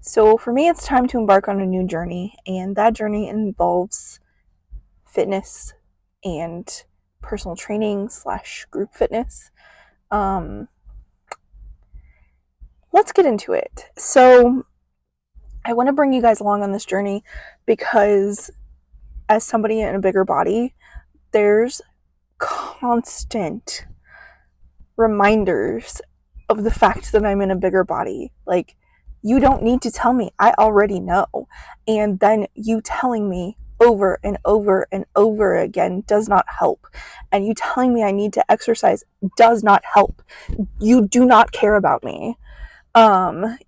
So for me, it's time to embark on a new journey, and that journey involves fitness and personal training slash group fitness. Um, let's get into it. So I want to bring you guys along on this journey because as somebody in a bigger body, there's constant reminders of the fact that I'm in a bigger body. Like, you don't need to tell me. I already know. And then you telling me over and over and over again does not help. And you telling me I need to exercise does not help. You do not care about me.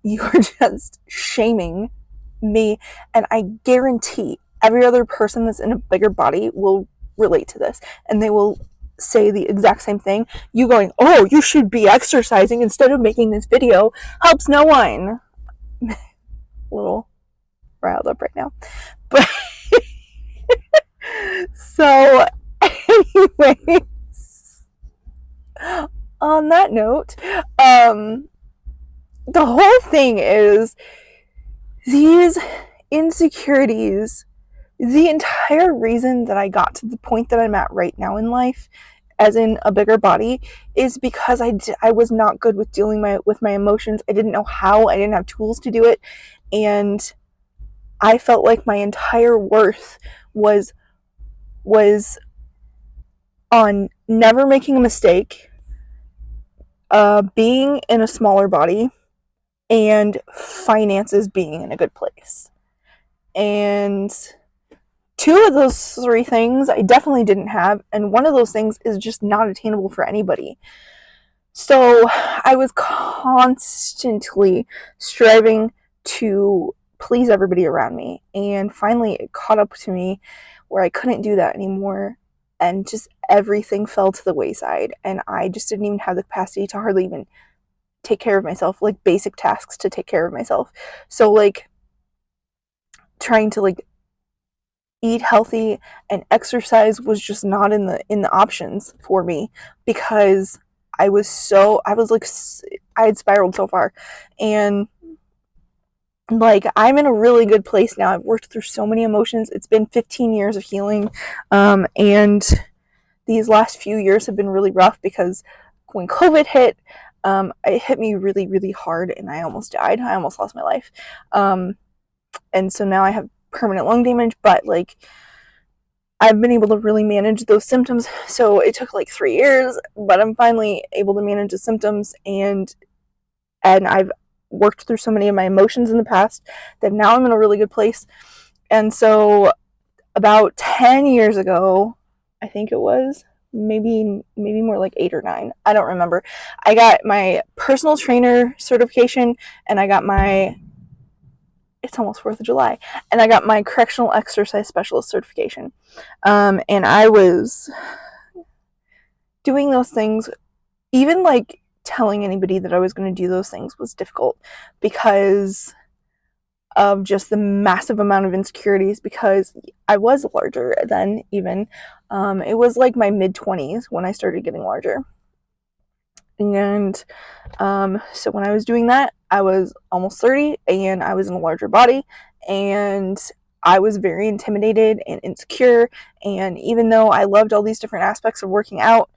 You're just shaming me. And I guarantee every other person that's in a bigger body will relate to this. And they will say the exact same thing. You going, oh, you should be exercising instead of making this video helps no one. A little riled up right now. But so anyways, on that note, the whole thing is these insecurities. The entire reason that I got to the point that I'm at right now in life, as in a bigger body, is because I was not good with dealing with my emotions. I didn't know how. I didn't have tools to do it. And I felt like my entire worth was on never making a mistake, being in a smaller body, and finances being in a good place. And two of those three things I definitely didn't have, and one of those things is just not attainable for anybody. So I was constantly striving to please everybody around me, and finally it caught up to me where I couldn't do that anymore, and just everything fell to the wayside, and I just didn't even have the capacity to hardly even take care of myself, like basic tasks to take care of myself. So like trying to like eat healthy and exercise was just not in the options for me, because I had spiraled so far. And like, I'm in a really good place now. I've worked through so many emotions. It's been 15 years of healing, and these last few years have been really rough because when COVID hit, it hit me really, really hard, and I almost died. I almost lost my life. And so now I have permanent lung damage, but like, I've been able to really manage those symptoms. So it took like 3 years, but I'm finally able to manage the symptoms, and I've worked through so many of my emotions in the past that now I'm in a really good place. And so about 10 years ago, I think it was, maybe more like 8 or 9, I don't remember, I got my personal trainer certification, and I got my, it's almost 4th of July, and I got my correctional exercise specialist certification. And I was doing those things, even like telling anybody that I was going to do those things was difficult because of just the massive amount of insecurities, because I was larger then even. It was like my mid-20s when I started getting larger. And so when I was doing that, I was almost 30, and I was in a larger body, and I was very intimidated and insecure. And even though I loved all these different aspects of working out,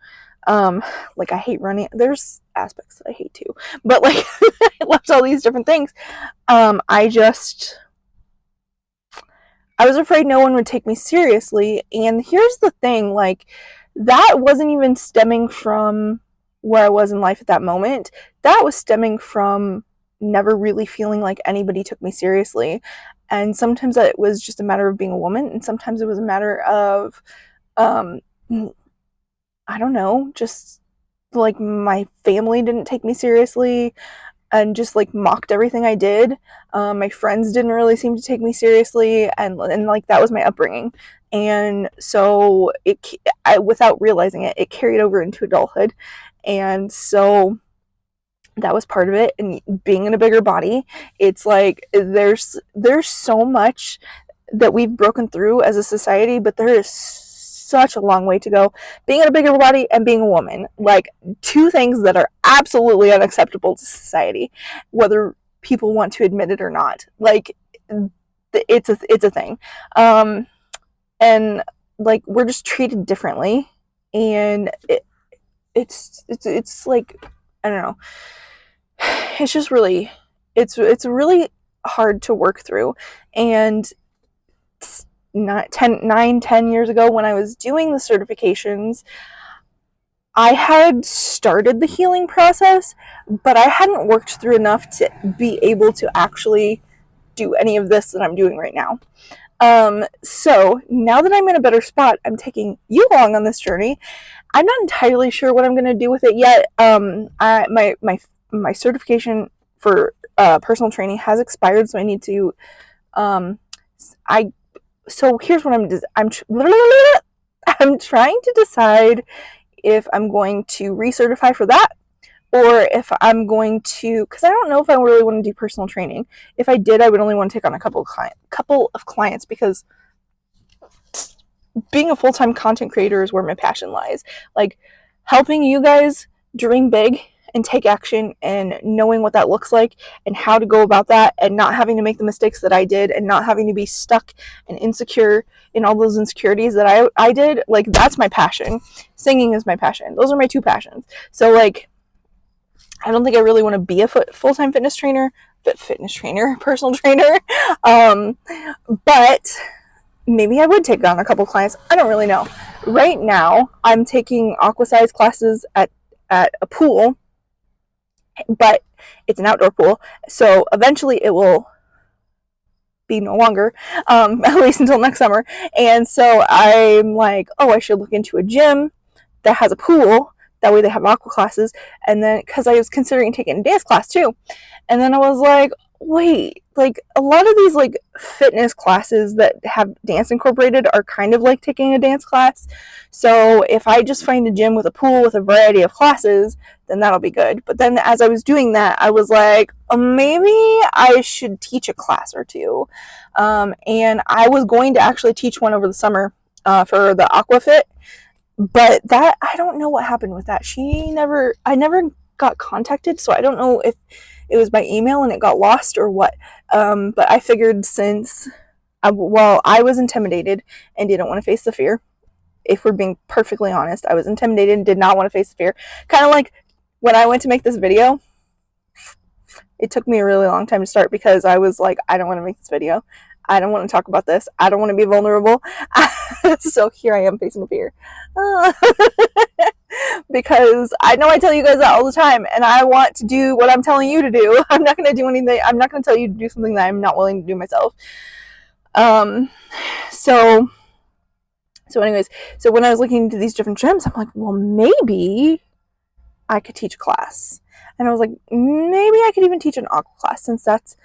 like I hate running, there's aspects that I hate too, but like I loved all these different things. I was afraid no one would take me seriously. And here's the thing, like, that wasn't even stemming from where I was in life at that moment. That was stemming from never really feeling like anybody took me seriously. And sometimes it was just a matter of being a woman, and sometimes it was a matter of, I don't know, just like my family didn't take me seriously and just like mocked everything I did. My friends didn't really seem to take me seriously, and like that was my upbringing. And so without realizing it, it carried over into adulthood. And so that was part of it. And being in a bigger body, it's like there's so much that we've broken through as a society, but there is such a long way to go. Being in a bigger body and being a woman, like, two things that are absolutely unacceptable to society, whether people want to admit it or not. Like, it's a thing. And like, we're just treated differently, and it's like, I don't know. It's just really, it's really hard to work through. And not 10 years ago, when I was doing the certifications, I had started the healing process, but I hadn't worked through enough to be able to actually do any of this that I'm doing right now. So now that I'm in a better spot, I'm taking you along on this journey. I'm not entirely sure what I'm going to do with it yet. My certification for personal training has expired, so I need to. So here's what I'm trying to decide if I'm going to recertify for that, or if I'm going to, because I don't know if I really want to do personal training. If I did, I would only want to take on a couple of clients, because being a full-time content creator is where my passion lies. Like, helping you guys dream big and take action, and knowing what that looks like and how to go about that, and not having to make the mistakes that I did, and not having to be stuck and insecure in all those insecurities that I did. Like, that's my passion. Singing is my passion. Those are my two passions. So like, I don't think I really want to be a full-time personal trainer. But maybe I would take on a couple clients. I don't really know. Right now, I'm taking aqua size classes at a pool, but it's an outdoor pool. So eventually it will be no longer, at least until next summer. And so I'm like, oh, I should look into a gym that has a pool. That way they have aqua classes. And then, because I was considering taking a dance class too. And then I was like, wait, like, a lot of these like fitness classes that have dance incorporated are kind of like taking a dance class. So if I just find a gym with a pool with a variety of classes, then that'll be good. But then as I was doing that, I was like, maybe I should teach a class or two. And I was going to actually teach one over the summer for the Aquafit. But that, I don't know what happened with that. I never got contacted, so I don't know if it was by email and it got lost or what. But I figured, since, I was intimidated and didn't want to face the fear. If we're being perfectly honest, I was intimidated and did not want to face the fear. Kind of like when I went to make this video, it took me a really long time to start, because I was like, I don't want to make this video. I don't want to talk about this. I don't want to be vulnerable. So here I am facing a fear. Because I know I tell you guys that all the time, and I want to do what I'm telling you to do. I'm not going to do anything. I'm not going to tell you to do something that I'm not willing to do myself. So anyways, so when I was looking into these different gyms, I'm like, well, maybe I could teach a class. And I was like, maybe I could even teach an aqua class, since that's,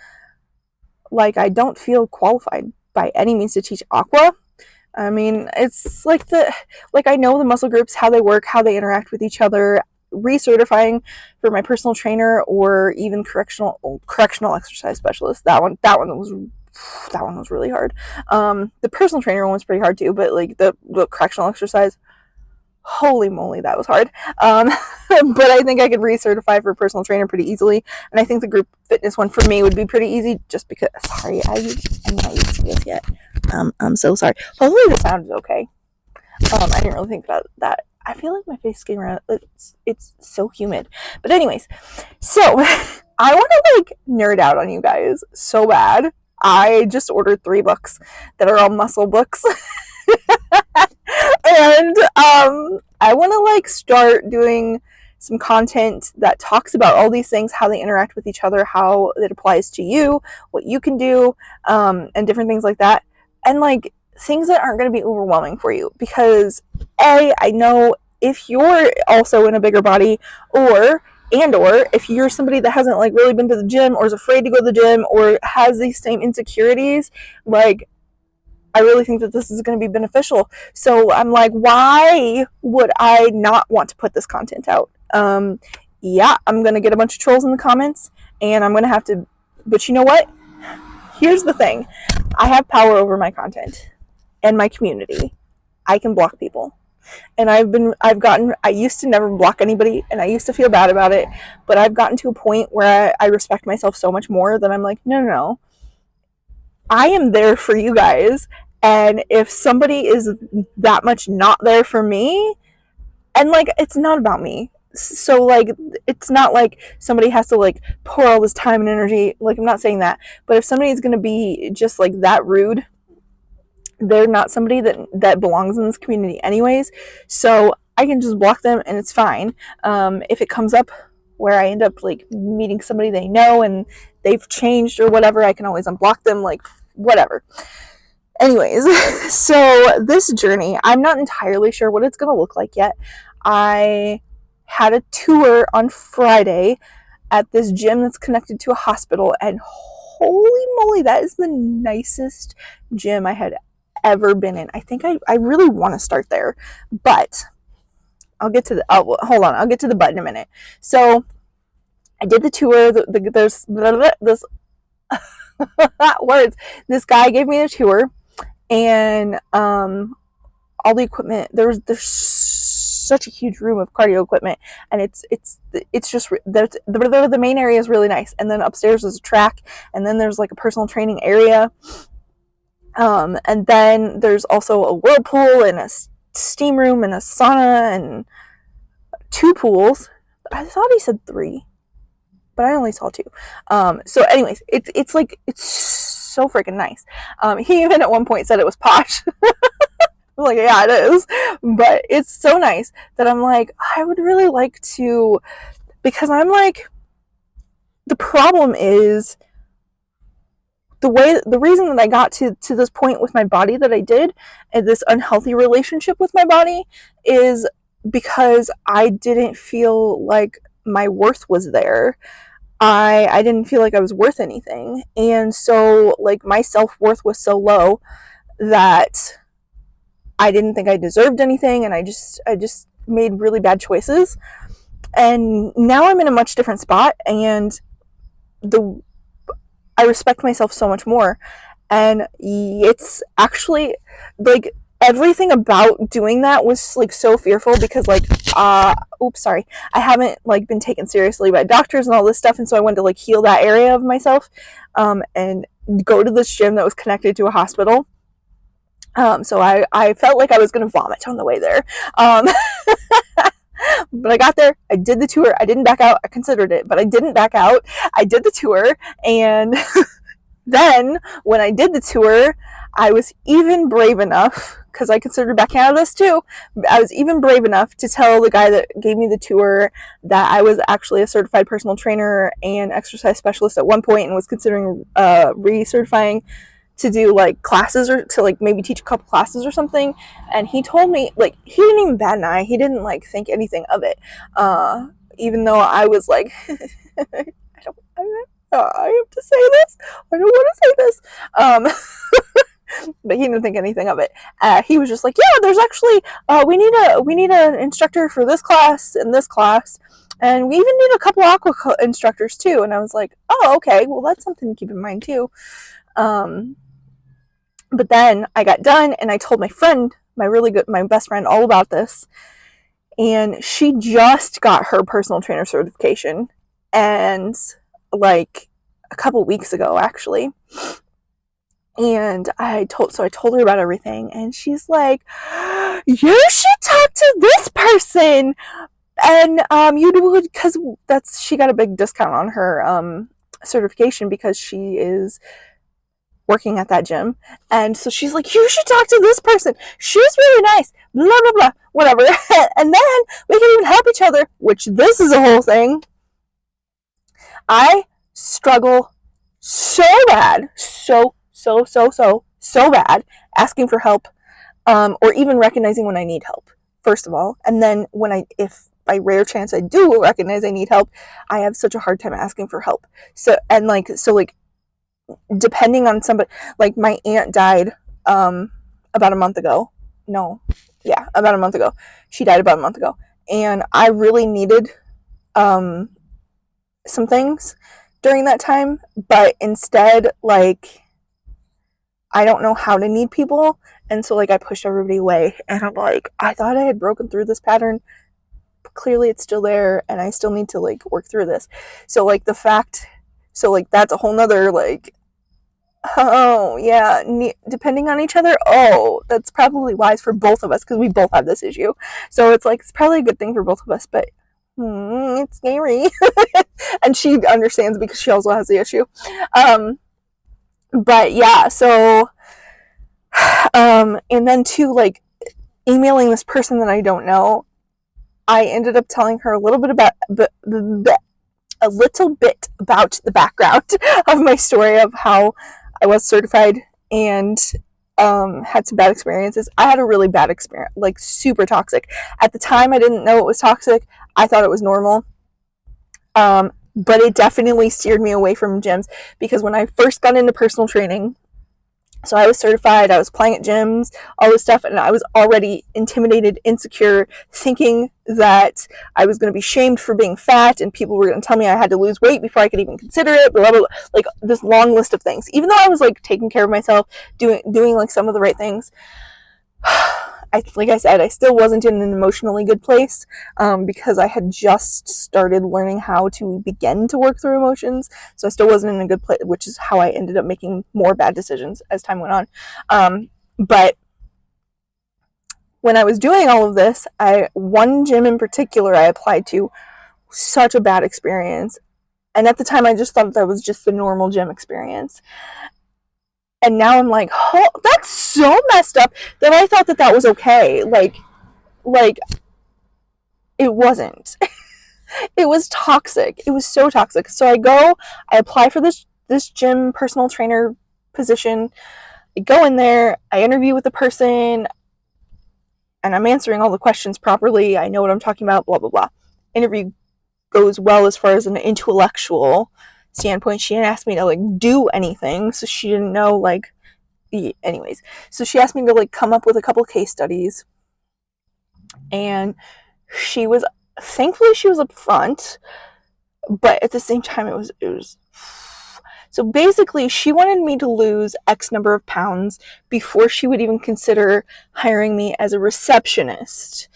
like, I don't feel qualified by any means to teach aqua. I mean, it's like I know the muscle groups, how they work, how they interact with each other. Recertifying for my personal trainer, or even correctional exercise specialist. That one was really hard. The personal trainer one was pretty hard too, but like the correctional exercise, holy moly, that was hard. But I think I could recertify for a personal trainer pretty easily, and I think the group fitness one for me would be pretty easy, just because, sorry, I'm not used to this yet. I'm so sorry. Hopefully the sound is okay. I didn't really think about that. I feel like my face is getting around. It's so humid. But anyways, so I want to like nerd out on you guys so bad. I just ordered 3 books that are all muscle books. And I want to like start doing some content that talks about all these things, how they interact with each other, how it applies to you, what you can do, and different things like that. And like things that aren't going to be overwhelming for you, because I know if you're also in a bigger body, or if you're somebody that hasn't like really been to the gym, or is afraid to go to the gym, or has these same insecurities, like, I really think that this is going to be beneficial. So I'm like, why would I not want to put this content out? Yeah, I'm going to get a bunch of trolls in the comments, and I'm going to have to, but you know what? Here's the thing. I have power over my content and my community. I can block people. And I used to never block anybody, and I used to feel bad about it, but I've gotten to a point where I respect myself so much more that I'm like, no, no, no, I am there for you guys. And if somebody is that much not there for me, and like, it's not about me. So like, it's not like somebody has to like pour all this time and energy. Like, I'm not saying that, but if somebody is going to be just like that rude, they're not somebody that belongs in this community anyways. So I can just block them and it's fine. If it comes up where I end up like meeting somebody they know and they've changed or whatever, I can always unblock them, like whatever. Anyways, so this journey, I'm not entirely sure what it's going to look like yet. I had a tour on Friday at this gym that's connected to a hospital, and holy moly, that is the nicest gym I had ever been in. I think I really want to start there, but I'll get to the, hold on, I'll get to the but in a minute. So I did the tour, there's this words, this guy gave me a tour, and all the equipment, there's such a huge room of cardio equipment, and it's just the main area is really nice, and then upstairs is a track, and then there's like a personal training area, and then there's also a whirlpool and a steam room and a sauna and 2 pools. I thought he said 3, but I only saw 2. So anyways, it's so freaking nice. He even at one point said it was posh. I'm like, yeah, it is, but it's so nice that I'm like, I would really like to, because I'm like, the problem is the reason that I got to this point with my body that I did, and this unhealthy relationship with my body, is because I didn't feel like my worth was there. I didn't feel like I was worth anything, and so like my self-worth was so low that I didn't think I deserved anything, and I just made really bad choices. And now I'm in a much different spot, and I respect myself so much more. And it's actually like everything about doing that was like so fearful, because like oops, sorry, I haven't like been taken seriously by doctors and all this stuff, and so I wanted to like heal that area of myself, and go to this gym that was connected to a hospital. So I felt like I was going to vomit on the way there. But I got there, I did the tour, I didn't back out. I considered it, but I didn't back out. I did the tour, and then when I did the tour, I was even brave enough, because I considered backing out of this too, I was even brave enough to tell the guy that gave me the tour that I was actually a certified personal trainer and exercise specialist at one point, and was considering recertifying to do like classes, or to like maybe teach a couple classes or something. And he told me, like, he didn't even bat an eye, he didn't like think anything of it, even though I was like I have to say this, I don't want to say this, but he didn't think anything of it. He was just like, yeah, there's actually we need an instructor for this class and this class, and we even need a couple aqua instructors too. And I was like, oh, okay, well, that's something to keep in mind too. But then I got done, and I told my friend, my best friend, all about this, and she just got her personal trainer certification, and like a couple weeks ago actually. And I told her about everything, and she's like, you should talk to this person, and you do, because she got a big discount on her certification because she is working at that gym. And so she's like, you should talk to this person, she's really nice, blah blah blah, whatever. And then we can even help each other, which this is a whole thing. I struggle so bad, so bad, asking for help, or even recognizing when I need help, first of all. And then if by rare chance I do recognize I need help, I have such a hard time asking for help. So depending on somebody, like my aunt died about a month ago. About a month ago. She died about a month ago, and I really needed some things during that time, but instead, like, I don't know how to need people, And so like I pushed everybody away, and I'm like, I thought I had broken through this pattern, but clearly it's still there, and I still need to like work through this. So like that's a whole nother like, oh yeah, depending on each other. Oh, that's probably wise for both of us because we both have this issue. So it's like it's probably a good thing for both of us, but it's scary. And she understands because she also has the issue. But yeah, so and then too, like emailing this person that I don't know, I ended up telling her a little bit about the background of my story of how I was certified and had some bad experiences. I had a really bad experience, like super toxic. At the time, I didn't know it was toxic. I thought it was normal. But it definitely steered me away from gyms, because when I first got into personal training, so I was certified, I was playing at gyms, all this stuff, and I was already intimidated, insecure, thinking that I was going to be shamed for being fat, and people were going to tell me I had to lose weight before I could even consider it, blah, blah, blah. Like this long list of things. Even though I was like taking care of myself, doing like some of the right things, like I said, I still wasn't in an emotionally good place, because I had just started learning how to begin to work through emotions. So I still wasn't in a good place, which is how I ended up making more bad decisions as time went on. But when I was doing all of this, one gym in particular I applied to, such a bad experience. And at the time, I just thought that was just the normal gym experience. And now I'm like, oh, that's so messed up that I thought that was okay. Like it wasn't. It was toxic. It was so toxic. So I apply for this gym personal trainer position. I go in there, I interview with the person, and I'm answering all the questions properly. I know what I'm talking about, blah, blah, blah. Interview goes well as far as an intellectual standpoint. She didn't ask me to like do anything, so she didn't know like anyways. So she asked me to like come up with a couple case studies, and thankfully she was up front, but at the same time it was so basically she wanted me to lose X number of pounds before she would even consider hiring me as a receptionist.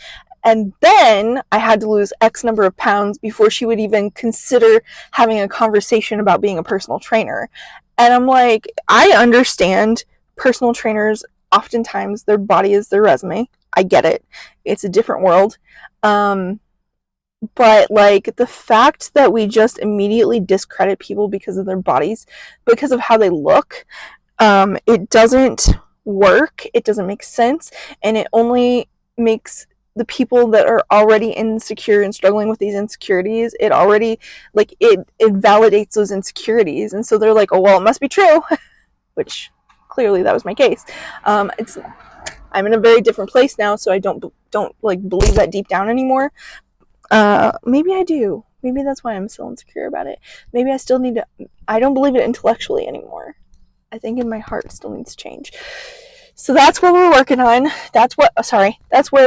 And then I had to lose X number of pounds before she would even consider having a conversation about being a personal trainer. And I'm like, I understand personal trainers, oftentimes their body is their resume. I get it. It's a different world. But like the fact that we just immediately discredit people because of their bodies, because of how they look, it doesn't work. It doesn't make sense. And it only makes the people that are already insecure and struggling with these insecurities, it validates those insecurities. And so they're like, oh, well, it must be true, which clearly that was my case. I'm in a very different place now, so I don't like believe that deep down anymore. Maybe I do. Maybe that's why I'm still insecure about it. Maybe I don't believe it intellectually anymore. I think in my heart it still needs to change. So that's what we're working on. That's where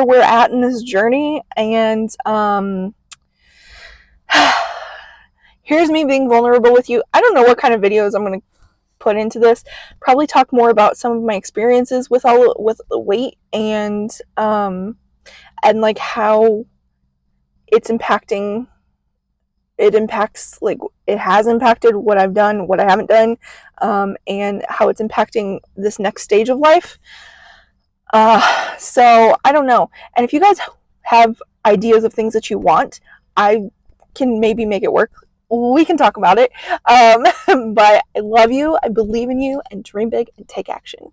we're at in this journey. And here's me being vulnerable with you. I don't know what kind of videos I'm going to put into this. Probably talk more about some of my experiences with the weight and like how it has impacted what I've done, what I haven't done, and how it's impacting this next stage of life. So I don't know. And if you guys have ideas of things that you want, I can maybe make it work. We can talk about it. But I love you. I believe in you, and dream big and take action.